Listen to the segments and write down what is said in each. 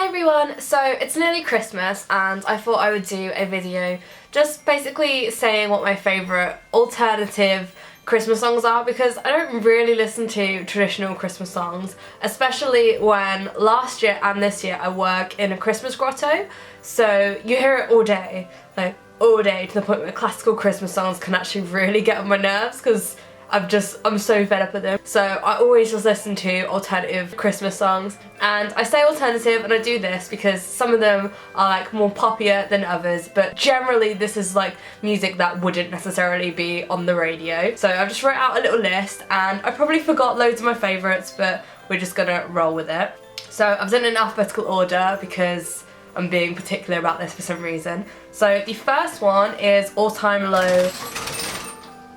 everyone, so it's nearly Christmas and I thought I would do a video just basically saying what my favourite alternative Christmas songs are, because I don't really listen to traditional Christmas songs, especially when last year and this year I work in a Christmas grotto, so you hear it all day, like all day, to the point where classical Christmas songs can actually really get on my nerves because I'm so fed up with them. So I always just listen to alternative Christmas songs, and I say alternative and I do this because some of them are like more poppier than others, but generally this is like music that wouldn't necessarily be on the radio. So I've just wrote out a little list and I probably forgot loads of my favourites, but we're just gonna roll with it. So I've done it in alphabetical order because I'm being particular about this for some reason. So the first one is All Time Low.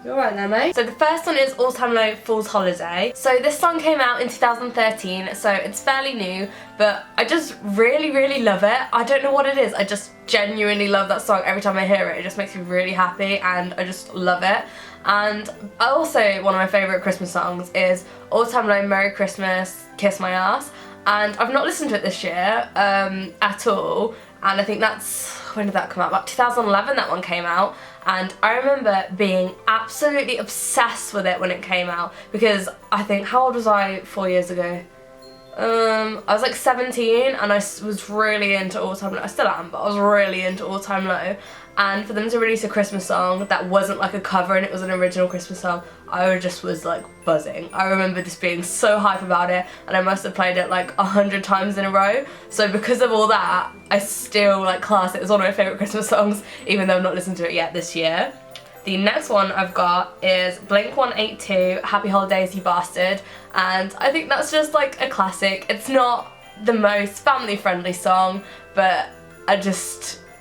You're right there, mate. So the first one is All Time Low, Fool's Holiday. So this song came out in 2013, so it's fairly new, but I just really love it. I don't know what it is, I just genuinely love that song. Every time I hear it, it just makes me really happy and I just love it. And also one of my favourite Christmas songs is All Time Low, Merry Christmas, Kiss My Ass. And I've not listened to it this year at all, and I think that's, when did that come out? About 2011 that one came out, and I remember being absolutely obsessed with it when it came out, because I think, how old was I 4 years ago? I was like 17 and I was really into All Time Low. I still am, but I was really into All Time Low, and for them to release a Christmas song that wasn't like a cover and it was an original Christmas song, I just was like buzzing. I remember just being so hype about it, and I must have played it like 100 times in a row. So because of all that, I still like class it as one of my favourite Christmas songs, even though I've not listened to it yet this year. The next one I've got is Blink 182, Happy Holidays You Bastard, and I think that's just like a classic. It's not the most family friendly song, but I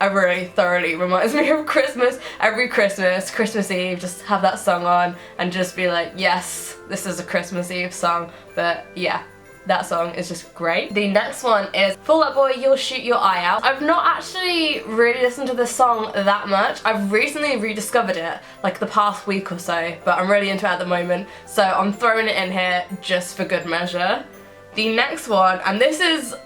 really thoroughly reminds me of Christmas. Every Christmas Eve, just have that song on and just be like, yes, this is a Christmas Eve song. But yeah, that song is just great. The next one is Fall Out Boy, You'll Shoot Your Eye Out. I've not actually really listened to this song that much. I've recently rediscovered it, like the past week or so, but I'm really into it at the moment, so I'm throwing it in here just for good measure. The next one, and this isn't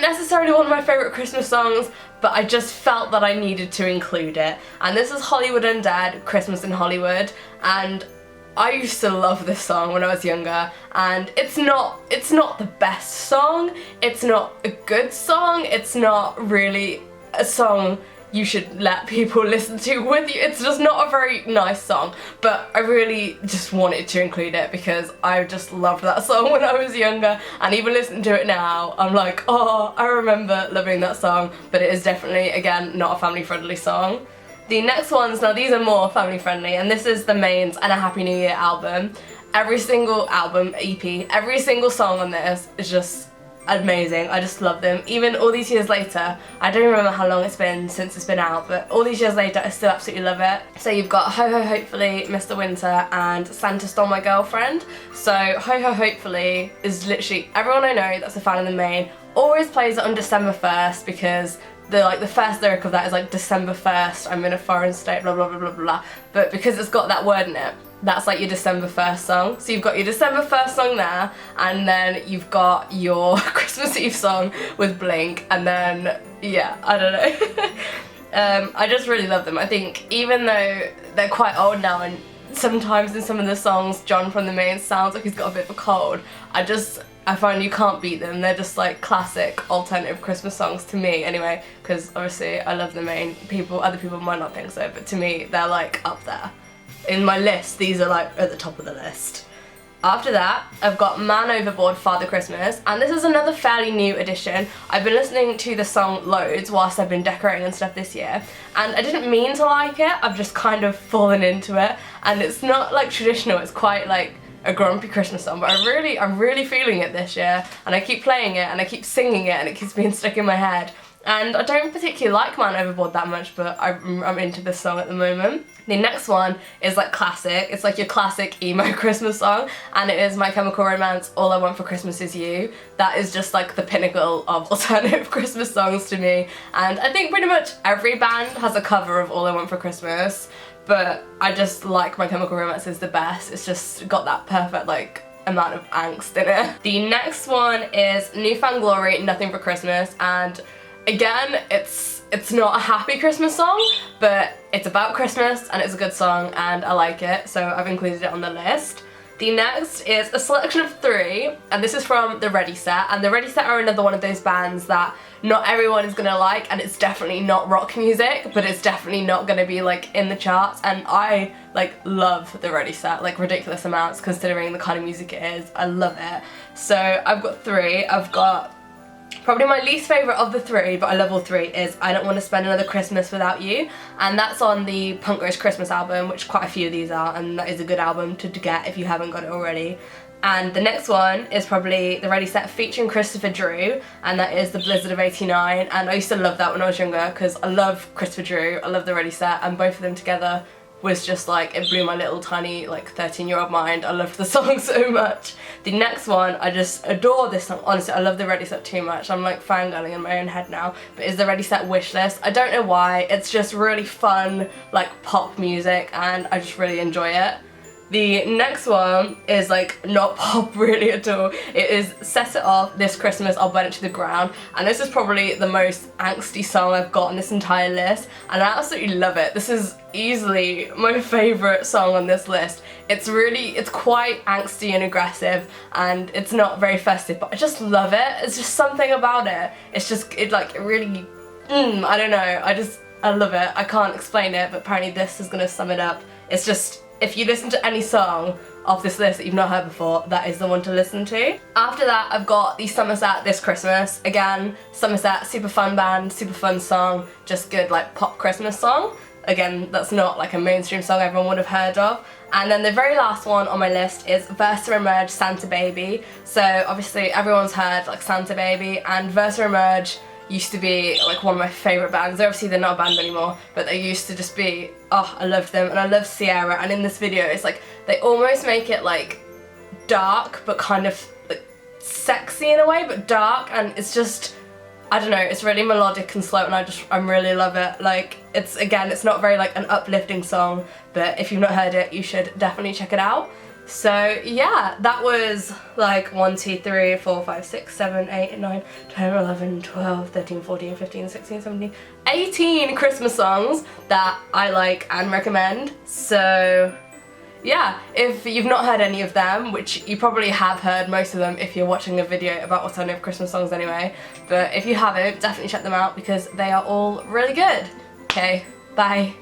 necessarily one of my favourite Christmas songs, but I just felt that I needed to include it. And this is Hollywood Undead, Christmas in Hollywood, and I used to love this song when I was younger, and it's not the best song, it's not a good song, it's not really a song you should let people listen to with you. It's just not a very nice song, but I really just wanted to include it because I just loved that song when I was younger, and even listening to it now, I'm like, oh, I remember loving that song, but it is definitely, again, not a family friendly song. The next ones, now these are more family friendly, and this is the Maine's and a Happy New Year album. Every single album, EP, every single song on this is just amazing. I just love them. Even all these years later, I don't remember how long it's been since it's been out, but all these years later I still absolutely love it. So you've got Ho Ho Hopefully, Mr. Winter, and Santa Stole My Girlfriend. So Ho Ho Hopefully is literally, everyone I know that's a fan of the Maine always plays it on December 1st, because the first lyric of that is like, December 1st, I'm in a foreign state, blah blah blah blah blah. But because it's got that word in it, that's like your December 1st song. So you've got your December 1st song there, and then you've got your Christmas Eve song with Blink, and then, yeah, I don't know. I just really love them. I think even though they're quite old now, and sometimes in some of the songs John from the Maine sounds like he's got a bit of a cold, I find you can't beat them. They're just like classic alternative Christmas songs to me anyway, because obviously I love the Maine. Other people might not think so, but to me they're like up there. In my list, these are like at the top of the list. After that, I've got Man Overboard, Father Christmas, and this is another fairly new addition. I've been listening to the song loads whilst I've been decorating and stuff this year, and I didn't mean to like it, I've just kind of fallen into it, and it's not like traditional, it's quite like a grumpy Christmas song, but I'm really feeling it this year, and I keep playing it and I keep singing it and it keeps being stuck in my head. And I don't particularly like Man Overboard that much, but I'm into this song at the moment. The next one is like classic. It's like your classic emo Christmas song, and it is My Chemical Romance, All I Want for Christmas Is You. That is just like the pinnacle of alternative Christmas songs to me, and I think pretty much every band has a cover of All I Want for Christmas, but I just like My Chemical Romance is the best. It's just got that perfect like amount of angst in it. The next one is New Found Glory, Nothing for Christmas, and again, it's not a happy Christmas song, but it's about Christmas and it's a good song and I like it, so I've included it on the list. The next is a selection of 3, and this is from the Ready Set, and the Ready Set are another one of those bands that not everyone is gonna like, and it's definitely not rock music, but it's definitely not gonna be like in the charts, and I like love the Ready Set, like ridiculous amounts considering the kind of music it is. I love it. So I've got 3. I've got probably my least favourite of the 3, but I love all 3, is I Don't Want to Spend Another Christmas Without You, and that's on the Punk Roast Christmas album, which quite a few of these are, and that is a good album to get if you haven't got it already. And the next one is probably the Ready Set featuring Christofer Drew, and that is The Blizzard of '89, and I used to love that when I was younger because I love Christofer Drew, I love the Ready Set, and both of them together was just like, it blew my little tiny like 13-year-old mind. I loved the song so much. The next one, I just adore this song. Honestly, I love the Ready Set too much. I'm like fangirling in my own head now. But it's the Ready Set Wishlist. I don't know why. It's just really fun like pop music and I just really enjoy it. The next one is like not pop really at all. It is Set It Off, This Christmas I'll Burn It to the Ground, and this is probably the most angsty song I've got on this entire list, and I absolutely love it. This is easily my favourite song on this list. It's quite angsty and aggressive, and it's not very festive, but I just love it. It's just something about it. It really, I don't know, I love it. I can't explain it, but apparently this is gonna sum it up. It's just, if you listen to any song off this list that you've not heard before, that is the one to listen to. After that, I've got the Somerset This Christmas. Again, Somerset, super fun band, super fun song, just good like pop Christmas song. Again, that's not like a mainstream song everyone would have heard of. And then the very last one on my list is Versa Emerge, Santa Baby. So obviously everyone's heard like Santa Baby, and Versa Emerge used to be like one of my favourite bands. Obviously they're not a band anymore, but they used to just be, oh, I loved them, and I love Sierra, and in this video it's like they almost make it like dark but kind of like sexy in a way, but dark, and it's just, I don't know, it's really melodic and slow, and I really love it. Like, it's not very like an uplifting song, but if you've not heard it, you should definitely check it out. So yeah, that was like 1, 2, 3, 4, 5, 6, 7, 8, 9, 10, 11, 12, 13, 14, 15, 16, 17, 18 Christmas songs that I like and recommend. So yeah, if you've not heard any of them, which you probably have heard most of them if you're watching a video about what I know of Christmas songs anyway, but if you haven't, definitely check them out because they are all really good. Okay, bye.